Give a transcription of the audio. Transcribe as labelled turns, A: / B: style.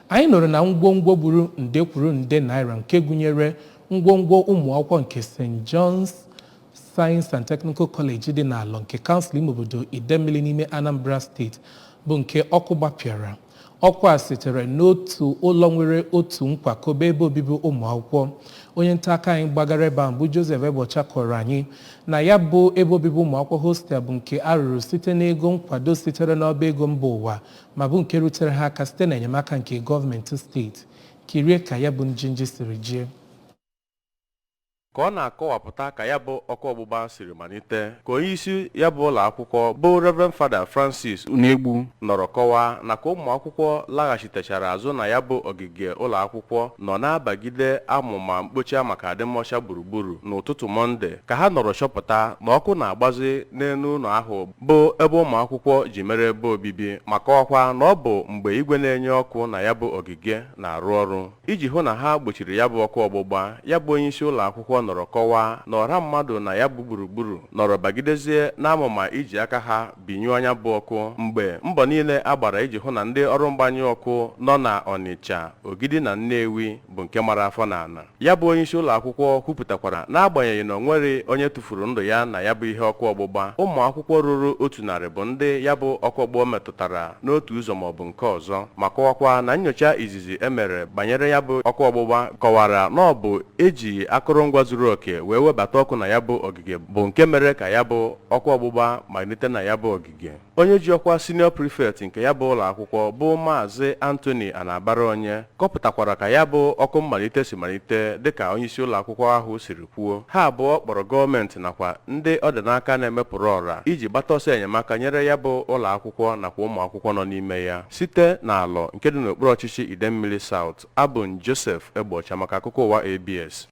A: anyị nọrọ na ngwongwo buru nde kwuru nde naira nke gụnyere ngwongwo ụmụakwụkwọ nke St. John's Science and Technical College dị n'Alor nke kansụl ime obodo Idemili n'ime Anambra steeti bụ nke ọkụ gbapịara. Ọkụ a sitere n'otu ụlọ nwere otu nkwakobe ebe obibi ụmụakwụkwọ. Onye nta aka anyị gbagara ebe a bụ Joseph Ebocha kọrọ anyị na ya bụ ebe obibi ụmụakwụkwọ hostel bụ nke arụrụ site n'ego nkwado sitere n'ọba ego mba ụwa ma bụ nke rutere ha aka site n'enyemaka nke gọọmenti steeti. Kirie ka ya bụ njinji siri jie.
B: Ka ọ na-akọwapụta ka ya bụ ọkụ ọgbụgba siri malite ka onye isi ya bụ ụlọ akwụkwọ bụ Reverend Father Francis Unegbu nọrọ kọwaa na ka ụmụ akwụkwọ laghachitechara azụ na ya bụ ogige ụlọ akwụkwọ nọ na-abagide amụma mkpocha maka adịmọcha gburugburu n'ụtụtụ Mọnde ka ha nọrọ chọpụta na ọkụ na-agbazi n'elu ụlọ ahụ bụ ebe ụmụ akwụkwọ ji mere ebe obibi ma kọwakwa na ọ bụ mgbe igwe na-enye ọkụ na ya bụ ogige na-arụ ọrụ iji hụ na ha gbochiri ya bụ ọkụ ọgbụgba. Ya bụ onye isi ụlọ akwụkwọ nọrọ kọwaa na ọha mmadụ na ya bụ gburugburu nọrọ bagidezie n'amụma iji aka ha binyụọ anya bụ ọkụ mgbe mbọ niile agbara iji hụ na ndị ọrụ mgbanyụ ọkụ nọ na Ọnịcha, Ogidi na Nnewi bụ nke mara afọ n'ala. Ya bụ onye isi ụlọ akwụkwọ kwupụtakwara n'agbanyeghị na o nwere onye tụfuru ndụ ya na ya bụ ihe ọkụ ọgbụgba, ụmụ akwụkwọ ruru 100 bụ ndị ya bụ ọkụ ọgbụgba metụtara n'otu ụzọ maọbụ nke ọzọ ma kọwakwa na nnyocha izizi emere banyere ya bụ ọkụ ọgbụgba kọwara na ọ bụ eji akụrụngwa zuru oke wee webata ọkụ na ya bụ ogige bụ nke mere ka ya bụ ọkụ ọgbụgba malite na ya bụ ogige. Onye ji ọkwa senior prefect nke ya bụ ụlọ akwụkwọ bụ Maazị Anthony Anabara onye kọpụtakwara ka ya bụ ọkụ mmalite si malite dịka onye isi ụlọ akwụkwọ ahụ siri kwuo. Ha abụọ kpọrọ gọọmenti nakwa ndị ọdịnaka na-emepụrụ ọra iji gbata ọsọ enyemaka nyere ya bụ ụlọ akwụkwọ nakwa ụmụ akwụkwọ nọ n'ime ya. Site n'Alor nke dị n'okpuru ọchịchị Idemili South, abụ m Joseph Ebocha maka akụkọ ụwa ABS.